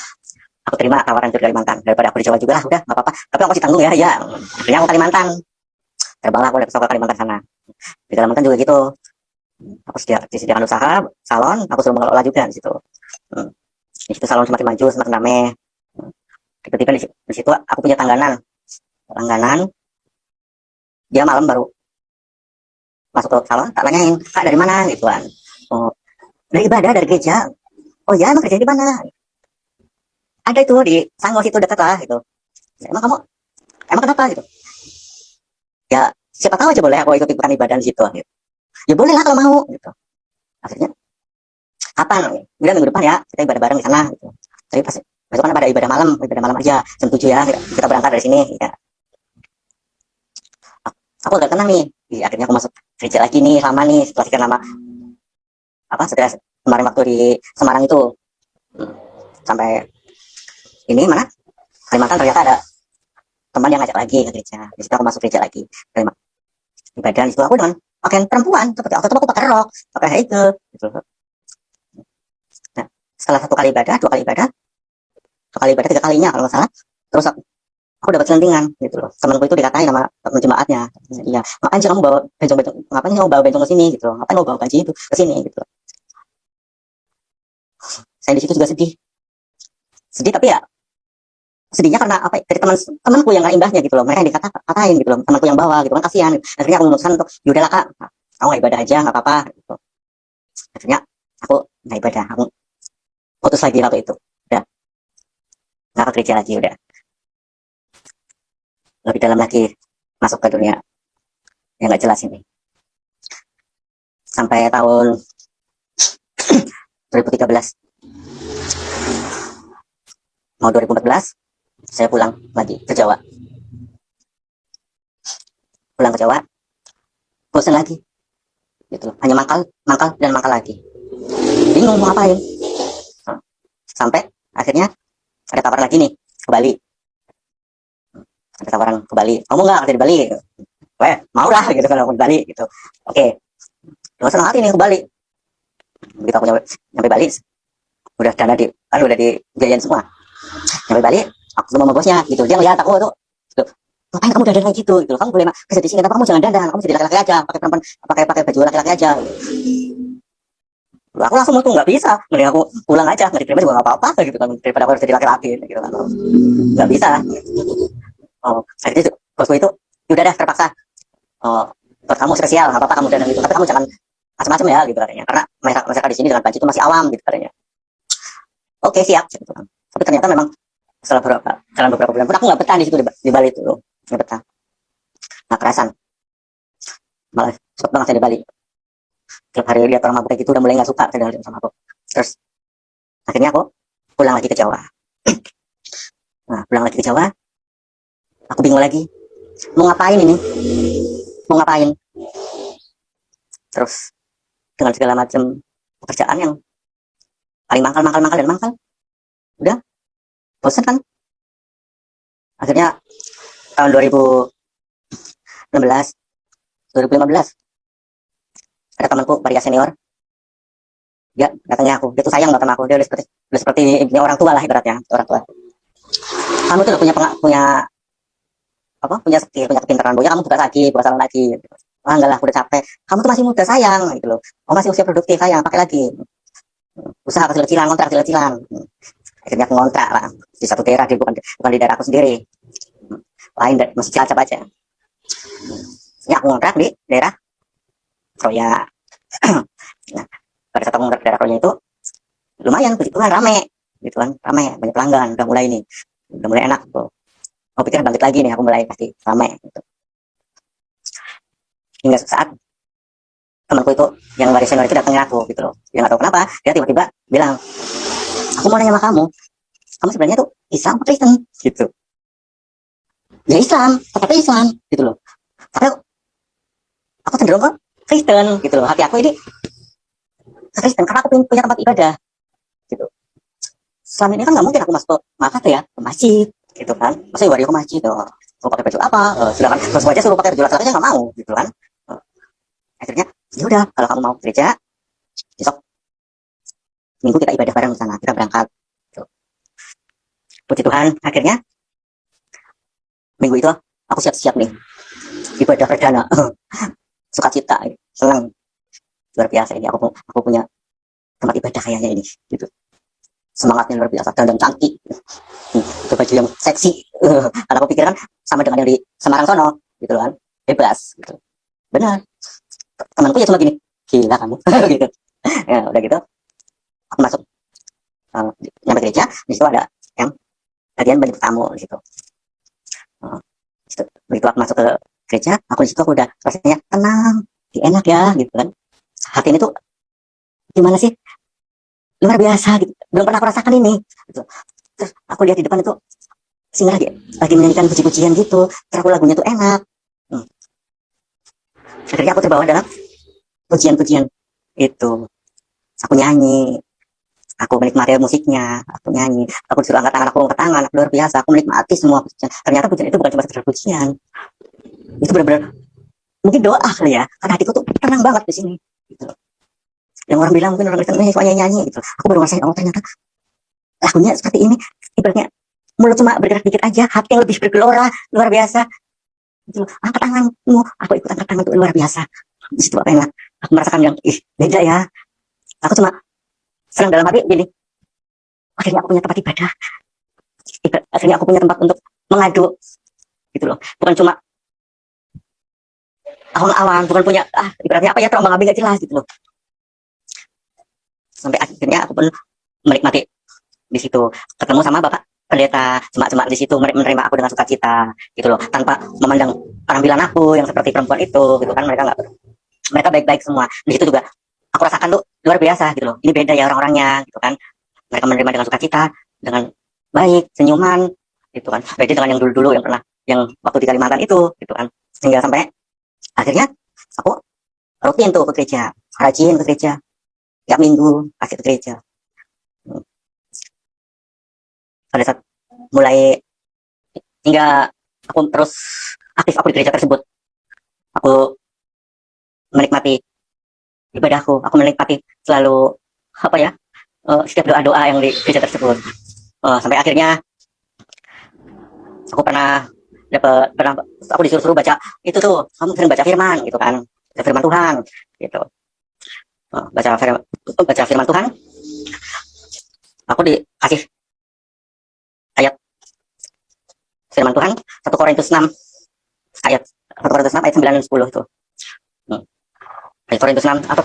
aku terima tawaran ke Kalimantan daripada aku di Jawa juga lah, udah nggak apa-apa, tapi aku masih tanggung ya. Ya akhirnya aku Kalimantan, terbanglah aku ke Kalimantan sana. Di Kalimantan juga gitu, aku disediakan usaha salon, aku suruh mengelola juga di situ. Di situ salon semakin maju, semakin ramai. Tiba-tiba di situ aku punya langganan, dia malam baru masuk ke salon, tak tanyain, kak dari mana gitu kan. Oh, dari ibadah, dari gereja. Oh ya, emang kerja di mana? Ada itu di Sanggau situ dekat lah gitu. Emang kamu, emang kenapa gitu? Ya siapa tahu aja boleh aku ikut ikutan ibadah di situ gitu. Ya boleh lah kalau mau gitu. Akhirnya kapan? Udah minggu depan ya kita ibadah bareng di sana gitu. Tapi pas besok kan pada ibadah malam aja jam 7 ya, kita berangkat dari sini ya. Aku agak tenang nih. Akhirnya aku masuk gereja lagi nih, lama nih setelah sekian lama, apa setelah kemarin waktu di Semarang itu. Sampai ini mana Kalimantan ternyata ada teman yang ngajak lagi ke gereja. Di situ aku masuk gereja lagi, terima ibadah. Di situ aku dengan pakaian perempuan seperti waktu itu aku pakai rok, pakai hijab gitu. Nah, setelah satu kali ibadah, dua kali ibadah, tiga kalinya kalau nggak salah, terus aku dapat selentingan gitu loh. Temanku itu dikatain sama teman jemaatnya, iya ngapain sih kamu bawa bencong-bencong, ngapain kamu bawa bencong ke sini gitu, ngapain kamu bawa banci itu ke sini gitu. Saya di situ juga sedih tapi ya sedihnya karena apa, dari temanku yang nggak imbahnya gitu loh, mereka yang dikatain gitu loh, temanku yang bawa gitu kan, kasihan. Akhirnya aku memutuskan untuk yaudahlah kak, aku nggak ibadah aja nggak apa-apa gitu. Akhirnya aku nggak ibadah, aku putus lagi waktu itu, udah nggak ke gereja lagi, udah lebih dalam lagi masuk ke dunia yang nggak jelas ini. Sampai tahun 2013 mau 2014 saya pulang lagi ke Jawa, bosan lagi gitu, hanya mangkal lagi, bingung mau ngapain. Sampai akhirnya ada tawaran lagi nih ke Bali, kamu nggak kerja di Bali? Weh, mau lah gitu kalau aku di Bali gitu. Oke, terus senang hati nih ke Bali. Begitu aku nyampe Bali, udah dana kan udah dibiayain semua. Nyampe Bali, aku ketemu sama bosnya gitu, dia ngeliat aku tuh, ngapain kamu dandan kayak gitu, kamu boleh kerja di sini tapi kamu jangan dandan, kamu jadi laki-laki aja, pakai perempuan, pakai baju laki-laki aja. Aku langsung tuh nggak bisa, mending aku pulang aja, nggak diterima juga nggak apa-apa gitu kan, daripada aku harus jadi laki-laki gitu kan, nggak bisa. Oh, jadi bosku itu udah deh terpaksa, oh, buat kamu spesial nggak apa-apa kamu dandan gitu, tapi kamu jangan macam-macam ya gitu katanya, karena mereka di sini dengan baju itu masih awam gitu katanya. Oke siap gitu kan. Tapi ternyata memang setelah beberapa bulan pun aku nggak betah di situ, di Bali itu nggak betah, nggak kerasan, malah suka banget saya di Bali. Tiap hari lihat orang mabuk kayak gitu udah mulai nggak suka saya sama aku. Terus akhirnya aku pulang lagi ke Jawa. Nah pulang lagi ke Jawa, aku bingung lagi mau ngapain ini, mau ngapain. Terus dengan segala macam pekerjaan yang paling mangkal, udah bosan kan. Akhirnya tahun 2015 ada temanku pria senior, dia datangnya dia tuh sayang banget sama aku, dia udah seperti ini orang tua lah ibaratnya, orang tua. Kamu tuh udah punya skill, punya kepintaran, pokoknya kamu buka salon lagi. Ah enggak lah, udah capek, kamu tuh masih muda sayang gitu loh, kamu masih usia produktif sayang, pakai lagi usaha kecil-kecilan, kontrak kecil-kecilan. Akhirnya aku ngontrak lah di satu daerah, bukan di daerah aku sendiri, lain masih Cilacap aja. Ya aku ngontrak di daerah Kroya. Nah, pada saat aku ngontrak di daerah Kroya itu lumayan, begitu kan rame gitu kan, banyak pelanggan, udah mulai enak tuh. Aku pikir bangkit lagi nih, aku mulai pasti rame gitu. hingga saat temanku itu yang baris senior itu datangin aku gitu loh. Dia nggak tahu kenapa dia tiba-tiba bilang, aku mau nanya sama kamu sebenarnya tuh Islam atau Kristen gitu. Ya Islam, tetap Islam gitu loh. Tapi aku cenderung ke Kristen gitu loh. Hati aku ini ke Kristen karena aku punya tempat ibadah gitu. Selama ini kan nggak mungkin aku masuk ke ya, ke masjid gitu kan. Masa ibadah ke masjid tuh mau pakai baju apa? Sedangkan terus aja suruh pakai baju laki-laki nggak mau gitu kan. Akhirnya ya udah kalau kamu mau gereja besok minggu kita ibadah bareng di sana, kita berangkat gitu. Puji Tuhan akhirnya minggu itu aku siap-siap nih ibadah perdana. Sukacita, senang, luar biasa ini aku punya tempat ibadah kayaknya ini gitu. Semangatnya luar biasa, dandan cantik, itu baju yang seksi. Karena aku pikir kan sama dengan yang di Semarang sono gitu kan, bebas gitu. Benar, temanku ya cuma gini, gila kamu gitu. Ya udah gitu aku masuk nyampe gereja, di situ ada yang bagian banyak tamu di situ. Begitu aku masuk ke gereja, aku di situ aku udah rasanya tenang, enak ya gitu kan. Hati ini tuh gimana sih, luar biasa gitu, belum pernah aku rasakan ini gitu. Terus aku lihat di depan itu singer lagi menyanyikan puji-pujian gitu, terus lagunya tuh enak. Akhirnya aku terbawa dalam pujian-pujian itu, aku nyanyi, aku menikmati musiknya, aku nyanyi, aku disuruh angkat tangan, aku luar biasa, aku menikmati semua pujian. Ternyata pujian itu bukan cuma sekedar pujian, itu benar-benar mungkin doa kali ya, karena hatiku tuh tenang banget di sini gitu. Yang orang bilang mungkin orang Kristen ini soalnya nyanyi gitu, aku baru ngerasain oh ternyata lagunya seperti ini, ibaratnya mulut cuma bergerak dikit aja, hati yang lebih bergelora, luar biasa gitu. Angkat tanganmu, aku ikut angkat tangan tuh luar biasa. Di situ apa yang aku merasakan yang beda ya. Aku cuma senang dalam hati gini, akhirnya aku punya tempat ibadah, akhirnya aku punya tempat untuk mengadu gitu loh, bukan cuma awang-awang, bukan punya ibaratnya apa ya, terombang ambing gak jelas gitu loh. Sampai akhirnya aku pun menikmati di situ, ketemu sama bapak pendeta, cuma di situ menerima aku dengan sukacita gitu loh, tanpa memandang penampilan aku yang seperti perempuan itu gitu kan. Mereka baik-baik semua di situ juga. Aku rasakan tuh luar biasa gitu loh, ini beda ya orang-orangnya gitu kan. Mereka menerima dengan sukacita, dengan baik, senyuman gitu kan, beda dengan yang dulu-dulu yang waktu di Kalimantan itu gitu kan. Sehingga sampai akhirnya aku rutin tuh ke gereja, rajin ke gereja, tiap minggu pasti ke gereja. Pada saat mulai hingga aku terus aktif aku di gereja tersebut, aku menikmati ibadahku, aku menikmati selalu apa ya, setiap doa-doa yang di gereja tersebut. Sampai akhirnya aku pernah aku disuruh baca itu tuh, kamu sering baca firman gitu kan, firman Tuhan gitu. Baca firman Tuhan, aku dikasih ayat firman Tuhan 1 Korintus 6 ayat 9 dan 10 itu. Ayat Korintus 6 atau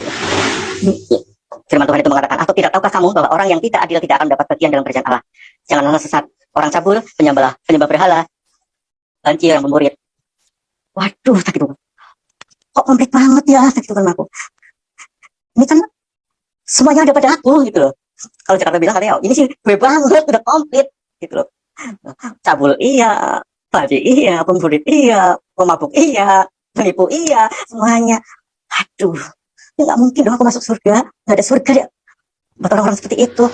firman Tuhan itu mengatakan, atau tidak tahukah kamu bahwa orang yang tidak adil tidak akan mendapat bagian dalam kerajaan Allah? Janganlah sesat, orang cabul, penyembah berhala, lancir yang memurid. Waduh, sakit banget. Kok komplit banget ya, sakit banget aku. Ini kan semuanya ada pada aku gitu loh. Kalau Jakarta bilang katanya, ini sih gue banget, udah komplit gitu loh. Cabul iya, padi iya, pemurid iya, pemabuk iya, penipu iya, semuanya. Aduh, ya nggak mungkin dong aku masuk surga, nggak ada surga ya buat orang-orang seperti itu.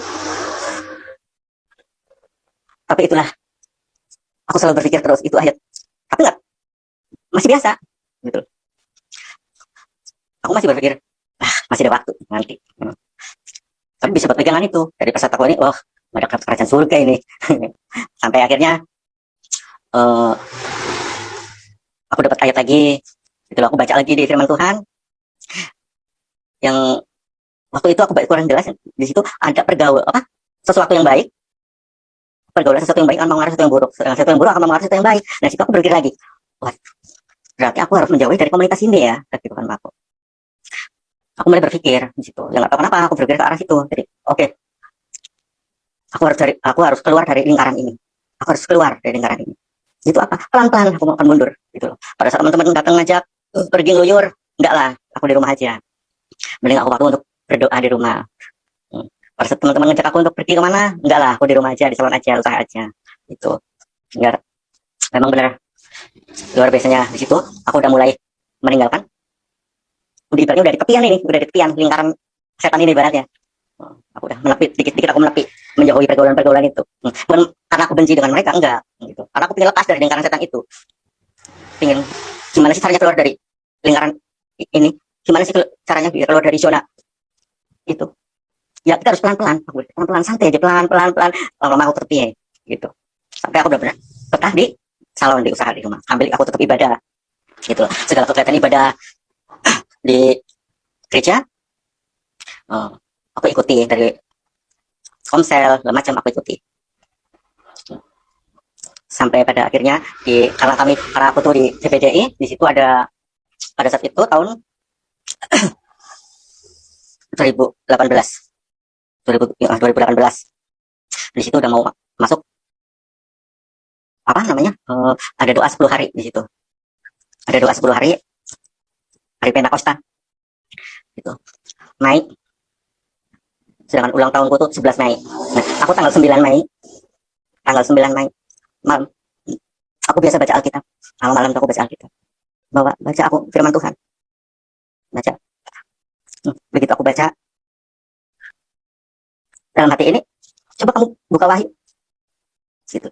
Tapi itulah, aku selalu berpikir terus itu ayat. Tapi nggak, masih biasa gitu. Aku masih berpikir, masih ada waktu nanti. Tapi bisa berpegangan itu dari pas aku ini, ada kerajaan surga ini. Sampai akhirnya aku dapat ayat lagi, gitu. Aku baca lagi di firman Tuhan yang waktu itu aku kurang jelas. Di situ ada sesuatu yang baik, pergaulan sesuatu yang baik akan mengarah sesuatu yang buruk, sesuatu yang buruk akan mengarah sesuatu yang baik. Nah situ aku berpikir lagi, wah berarti aku harus menjauhi dari komunitas ini ya, gitu kan aku. Aku mulai berpikir di situ, ya nggak tahu kenapa aku berpikir ke arah situ. Jadi oke, aku harus keluar dari lingkaran ini. Aku harus keluar dari lingkaran ini. Itu apa? Pelan-pelan aku akan mundur gitu loh. Pada saat teman-teman datang ngajak, pergi ngeluyur, enggak lah, aku di rumah aja. Mending aku waktu untuk berdoa di rumah. Pada saat teman-teman ngajak aku untuk pergi kemana, enggak lah, aku di rumah aja, di salon aja, usaha aja. Itu. Enggak, memang benar luar biasanya di situ. Aku udah mulai meninggalkan. Ibaratnya udah di tepian ini, udah di tepian lingkaran setan ini ibaratnya. Aku udah menepi, dikit-dikit aku menepi, menjauhi pergaulan-pergaulan itu. Bukan karena aku benci dengan mereka, enggak. Gitu. Karena aku pengen lepas dari lingkaran setan itu. Pengen, gimana sih caranya keluar dari lingkaran ini? Gimana sih caranya biar keluar dari zona itu? Ya kita harus pelan-pelan, pelan-pelan santai aja, pelan-pelan, lama-lama aku tepi ya, gitu. Sampai aku benar-benar betah di salon, di usaha di rumah. Sambil aku tetap ibadah, gitu. Segala kegiatan ibadah di gereja, aku ikuti dari komsel, segala macam aku ikuti. Sampai pada akhirnya karena aku tuh di CPDI, di situ ada pada saat itu tahun 2018. 2018 di situ udah mau masuk apa namanya ada doa 10 hari di situ, ada doa 10 hari Pentakosta gitu, Mei, sedangkan ulang tahunku tuh 11 Mei. Nah, aku tanggal 9 Mei, malam aku biasa baca Alkitab, malam-malam aku baca Alkitab, baca aku firman Tuhan, baca. Begitu aku baca dalam hati ini, coba kamu buka Wahyu gitu.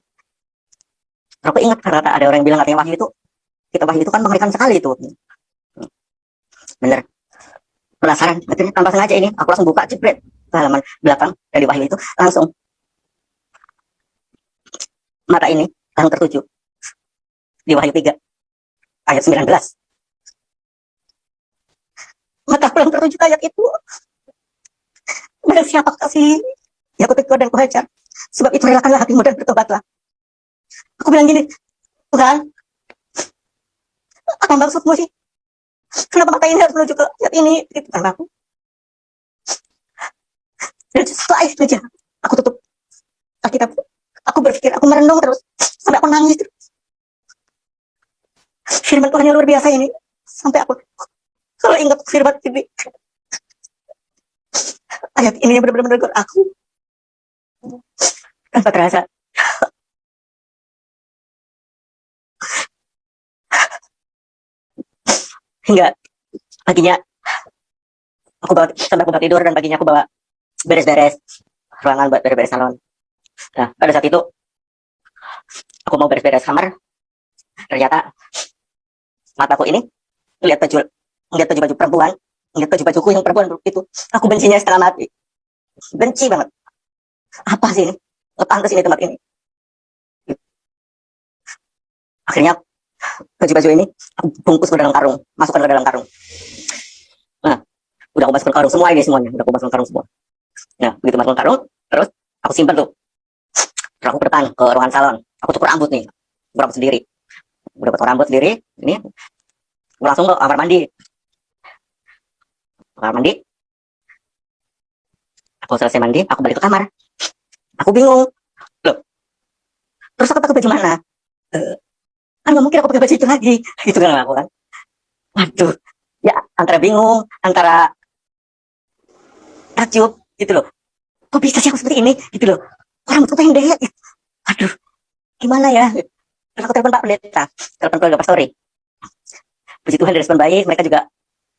Aku ingat karena ada orang yang bilang katanya Wahyu itu, kita Wahyu itu kan mengerikan sekali itu. Bener, penasaran, akhirnya tanpa sengaja ini aku langsung buka jebret halaman belakang dari Wahyu itu, langsung mata ini langsung tertuju di Wahyu 3 ayat 19. Mata aku langsung tertuju ayat itu. Barang siapa kasih, ya aku tegur dan kuhajar, sebab itu relakanlah hatimu dan bertobatlah. Aku bilang gini, Tuhan, apa maksudmu sih? Kenapa mata ini harus menuju ke ayat ini? Itu kan aku. Dan satu ayat saja, aku tutup Alkitab. Aku berpikir, aku merenung terus, sampai aku nangis terus. Firman Tuhan yang luar biasa ini, sampai aku, kalau ingat firman ini, ayat ini yang benar-benar menegur aku. Tanpa terasa. Hingga paginya, sampai aku bawa tidur, dan paginya aku bawa beres-beres ruangan buat beres-beres salon. Nah, pada saat itu, aku mau beres-beres kamar, ternyata mataku ini ngeliat baju perempuan, ngeliat baju-bajuku yang perempuan itu, aku bencinya setengah mati, benci banget. Apa sih ini? Pantas ini tempat ini. Akhirnya baju-baju ini aku bungkus ke dalam karung, masukkan ke dalam karung. Nah, udah aku masukkan karung semua ini semuanya, udah aku masukkan karung semua. Nah, begitu masukkan karung, terus aku simpan tuh. Terus aku datang ke ruangan salon, aku cukur rambut nih, cukur rambut sendiri. Udah potong rambut sendiri, ini langsung ke kamar mandi. Kamar mandi, aku selesai mandi, aku balik ke kamar. Aku bingung, loh, terus aku pakai baju mana? Kan nggak mungkin aku pakai baju itu lagi, gitu kan aku kan. Waduh, ya antara bingung, antara takjub, gitu loh. Kok bisa sih aku seperti ini, gitu loh. Orang rambutku pendek, aduh, gimana ya? Terus aku telepon Pak Pendeta, telepon keluarga pastori. Puji Tuhan direspon baik, mereka juga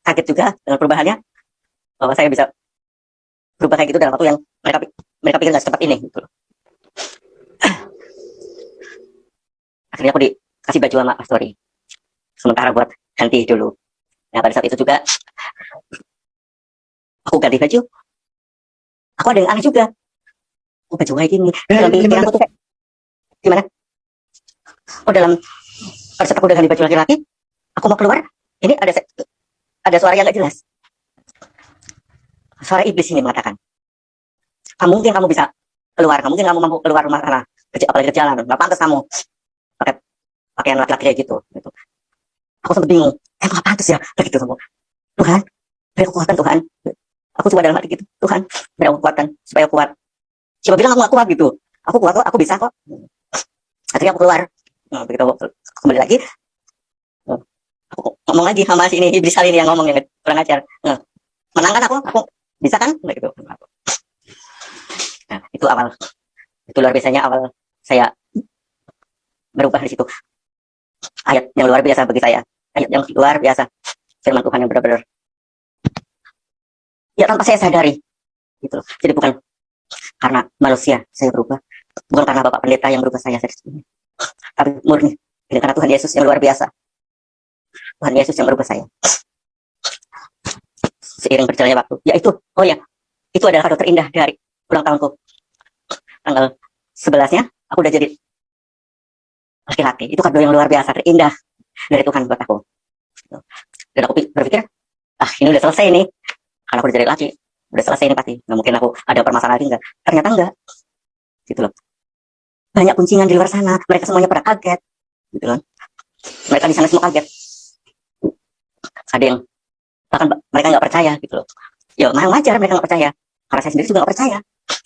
kaget juga dengan perubahannya, bahwa saya bisa berubah kayak gitu dalam waktu yang mereka pikir nggak secepat ini, gitu loh. Akhirnya aku dikasih baju sama pastori, sementara buat ganti dulu. Nah, pada saat itu juga aku ganti baju, aku ada yang aneh juga. Oh, baju kayak gini, dalam pikiran aku tuh kayak gimana? Oh, pada saat aku udah ganti baju laki-laki, aku mau keluar, ini ada suara yang nggak jelas. Suara iblis ini mengatakan, mungkin kamu bisa keluar, mungkin kamu mampu keluar rumah karena apalagi ke jalan, nggak pantas kamu pakai pakaian laki-laki kayak gitu. Aku sempat bingung, nggak pantas ya, begitu semua. Tuhan, beri aku kekuatan Tuhan. Aku coba dalam hati gitu, Tuhan, beri aku kekuatan supaya aku kuat. Siapa bilang aku nggak kuat gitu? Aku kuat kok, aku bisa kok. Akhirnya aku keluar. Nah, begitu aku kembali lagi, Aku ngomong lagi sama si ini iblis kali ini yang ngomong yang kurang ajar. Menang kan aku bisa kan? Gitu. Nah, itu awal. Itu luar biasanya awal saya berubah di situ. Ayat yang luar biasa bagi saya. Ayat yang luar biasa. Firman Tuhan yang benar-benar. Ya tanpa saya sadari. Gitu. Jadi bukan karena manusia saya berubah. Bukan karena Bapak Pendeta yang berubah saya. Tapi murni. Ini karena Tuhan Yesus yang luar biasa. Tuhan Yesus yang berubah saya. Seiring berjalannya waktu. Ya itu. Oh ya. Itu adalah kado terindah dari ulang tahunku. Tanggal 11-nya aku udah jadi laki-laki. Itu kado yang luar biasa, terindah dari Tuhan buat aku. Dan aku berpikir, ini udah selesai nih. Karena aku udah jadi laki, udah selesai nih pasti. Nggak mungkin aku ada permasalahan lagi enggak. Ternyata enggak. Gitu loh. Banyak kuncingan di luar sana. Mereka semuanya pada kaget. Gitu loh. Mereka di sana semua kaget. Ada yang bahkan mereka nggak percaya gitu loh. Ya memang wajar mereka nggak percaya. Karena saya sendiri juga nggak percaya.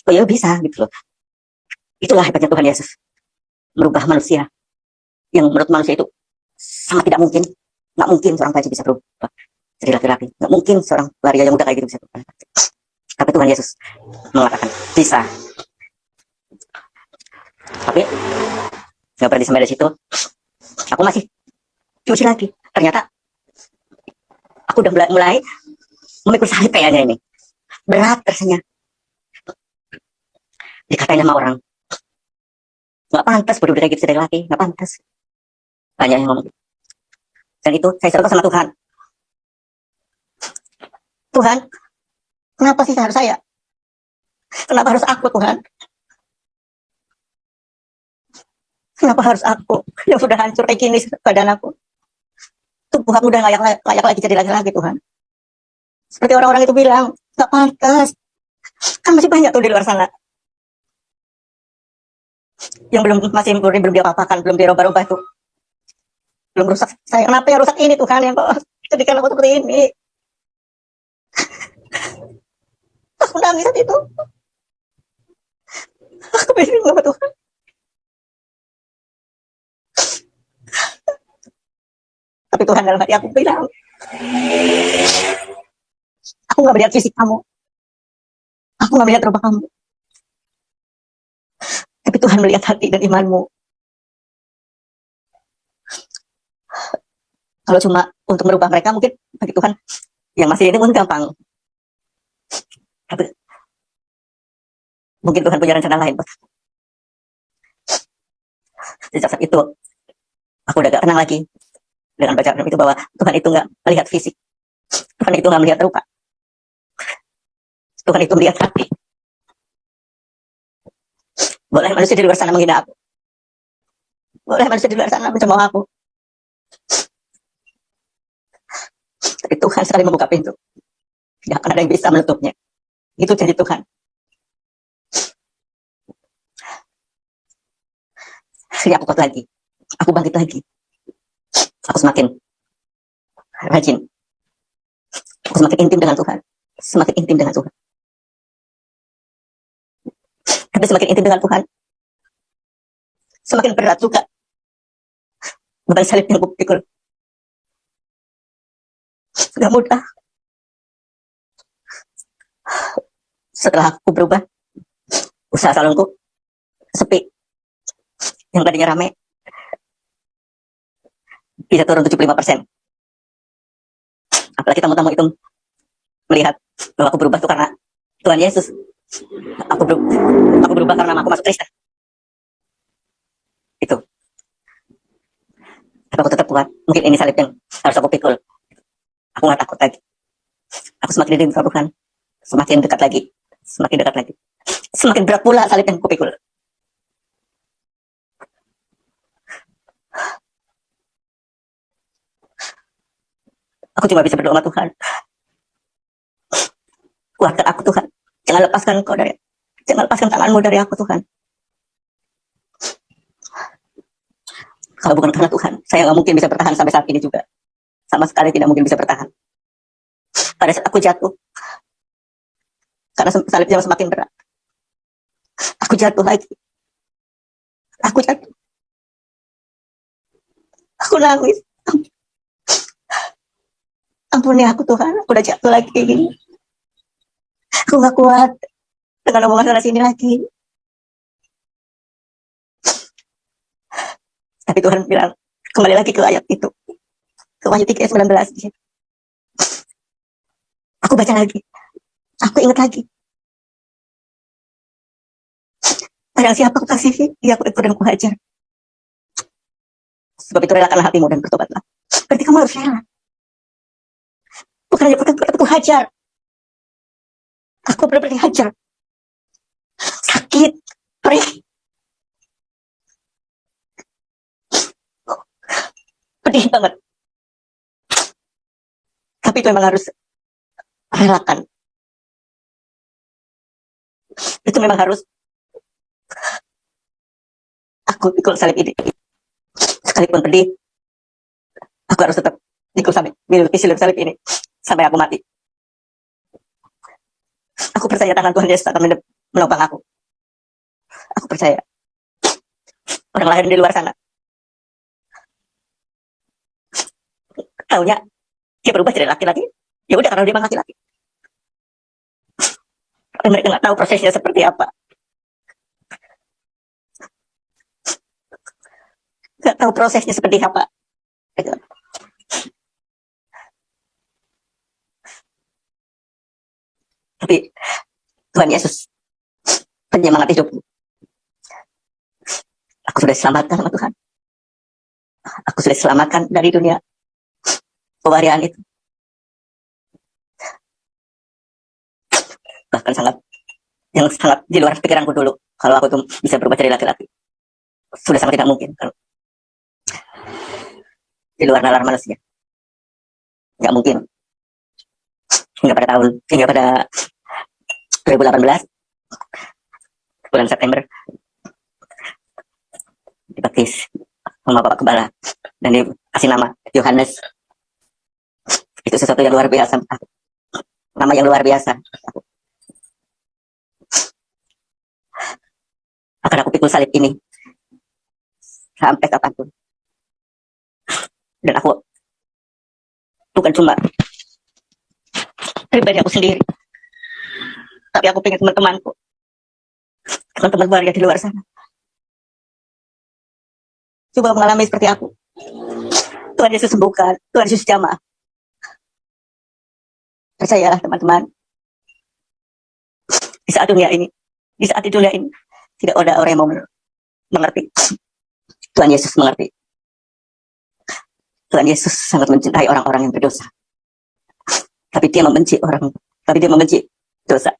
Oh ya bisa gitu loh. Itulah hebatnya Tuhan Yesus. Merubah manusia. Yang menurut manusia itu sangat tidak mungkin. Nggak mungkin seorang baju bisa berubah jadi laki-laki. Nggak mungkin seorang waria yang muda kayak gitu bisa berubah. Tapi Tuhan Yesus mengatakan bisa. Tapi nggak berhenti sampai dari situ. Aku masih cuci lagi. Ternyata aku udah mulai memikul salib kayaknya ini. Berat rasanya. Dikatain sama orang. Nggak pantas berdua kayak gitu dari laki. Nggak pantas. Banyak yang ngomong. Dan itu saya serukan sama Tuhan. Tuhan, kenapa sih harus saya? Kenapa harus aku, Tuhan? Kenapa harus aku yang sudah hancur kayak gini badan aku? Tubuh aku udah layak lagi jadi laki-laki, Tuhan. Seperti orang-orang itu bilang, nggak pantas. Kan masih banyak tuh di luar sana yang masih belum diapa-apakan, belum dirubah-rubah itu. Belum rusak. Saya kenapa yang rusak ini, Tuhan, yang kok jadikan aku seperti ini? Aku nangis saat itu. Aku bingung sama Tuhan. Tapi Tuhan dalam hati aku bilang, aku nggak melihat fisik kamu. Aku nggak melihat rupa kamu. Tapi Tuhan melihat hati dan imanmu. Kalau cuma untuk merubah mereka, mungkin bagi Tuhan yang masih ini mungkin gampang. Tapi mungkin Tuhan punya rencana lain buat aku. Sejak saat itu, aku udah gak tenang lagi dengan baca itu bahwa Tuhan itu nggak melihat fisik. Tuhan itu nggak melihat rupa. Tuhan itu melihat hati. Boleh manusia di luar sana menghina aku. Boleh manusia di luar sana mencemooh aku. Tapi Tuhan sekali membuka pintu. Tidak akan ada yang bisa menutupnya. Itu janji Tuhan. Akhirnya aku kuat lagi. Aku bangkit lagi. Aku semakin rajin. Aku semakin intim dengan Tuhan. Semakin intim dengan Tuhan. Tapi semakin intim dengan Tuhan, semakin berat juga beban salib yang kupikul. Gak mudah. Setelah aku berubah, usaha salonku sepi. Yang tadinya rame bisa turun 75%. Apalagi tamu-tamu itu melihat bahwa aku berubah itu karena Tuhan Yesus. Aku berubah karena aku masuk Kristen. Itu. Tapi aku tetap kuat. Mungkin ini salib yang harus aku pikul. Aku gak takut lagi. Aku semakin dirindu Tuhan. Semakin dekat lagi. Semakin dekat lagi. Semakin berat pula salib yang aku pikul. Aku cuma bisa berdoa sama Tuhan. Kuatkan aku Tuhan. Jangan lepaskan engkau dari, jangan lepaskan tanganmu dari aku Tuhan. Kalau bukan karena Tuhan, saya nggak mungkin bisa bertahan sampai saat ini juga. Sama sekali tidak mungkin bisa bertahan. Pada saat aku jatuh, karena salib yang semakin berat, aku jatuh lagi. Aku jatuh. Aku nangis. Ampuni aku Tuhan, aku udah jatuh lagi kayak gini. Aku gak kuat dengan omongan sana sini lagi. Tapi Tuhan bilang, kembali lagi ke ayat itu. Ke Wahyu 3 ayat 19. Aku baca lagi. Aku ingat lagi. Barang siapa aku kasihi, dia aku ikut dan aku hajar. Sebab itu relakanlah hatimu dan bertobatlah. Berarti kamu harus rela. Bukan hanya bertobat, aku hajar. Aku benar-benar hajar. Sakit, perih. Pedih banget. Tapi itu memang harus relakan. Itu memang harus aku pikul salib ini. Sekalipun pedih, aku harus tetap pikul salib ini sampai aku mati. Aku percaya tangan Tuhan Yesus akan menopang aku. Aku percaya. Orang lain di luar sana, taunya dia berubah jadi laki-laki. Ya udah, karena dia memang laki-laki. Mereka nggak tahu prosesnya seperti apa. Nggak tahu prosesnya seperti apa. Tapi Tuhan Yesus penyemangat hidupku. Aku sudah diselamatkan sama Tuhan. Aku sudah diselamatkan dari dunia pewarian itu. Bahkan yang sangat di luar pikiranku dulu. Kalau aku tuh bisa berubah jadi laki-laki, sudah sangat tidak mungkin. Kalau di luar nalar manusia, nggak mungkin. Hingga pada 2018 bulan September dibaptis sama Bapak Kepala dan dikasih nama Yohanes. Itu sesuatu yang luar biasa. Nama yang luar biasa. Akan aku pikul salib ini sampai kapanpun. Dan aku bukan cuma pribadi aku sendiri, tapi aku pengen teman-temanku, teman-teman warga di luar sana coba mengalami seperti aku. Tuhan Yesus sembuhkan, Tuhan Yesus jamah. Percayalah teman-teman, di saat di dunia ini tidak ada orang yang mau mengerti. Tuhan Yesus mengerti. Tuhan Yesus sangat mencintai orang-orang yang berdosa. Tapi dia membenci dosa.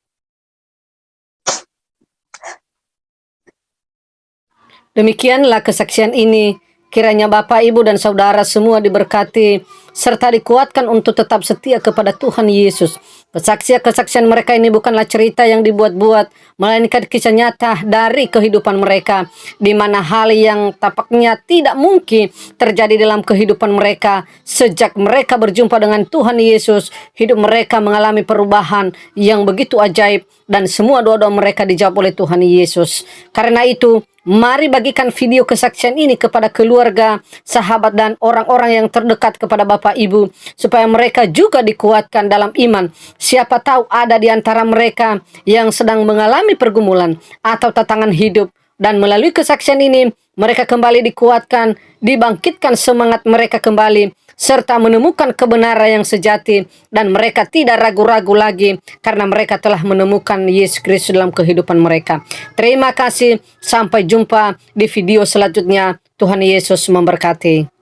Demikianlah kesaksian ini. Kiranya Bapak, Ibu, dan Saudara semua diberkati serta dikuatkan untuk tetap setia kepada Tuhan Yesus. Kesaksian mereka ini bukanlah cerita yang dibuat-buat, melainkan kisah nyata dari kehidupan mereka, di mana hal yang tampaknya tidak mungkin terjadi dalam kehidupan mereka. Sejak mereka berjumpa dengan Tuhan Yesus, hidup mereka mengalami perubahan yang begitu ajaib, dan semua doa-doa mereka dijawab oleh Tuhan Yesus. Karena itu, mari bagikan video kesaksian ini kepada keluarga, sahabat, dan orang-orang yang terdekat kepada Bapak Ibu, supaya mereka juga dikuatkan dalam iman. Siapa tahu ada di antara mereka yang sedang mengalami pergumulan atau tantangan hidup, dan melalui kesaksian ini mereka kembali dikuatkan, dibangkitkan semangat mereka kembali, serta menemukan kebenaran yang sejati, dan mereka tidak ragu-ragu lagi karena mereka telah menemukan Yesus Kristus dalam kehidupan mereka. Terima kasih, sampai jumpa di video selanjutnya. Tuhan Yesus memberkati.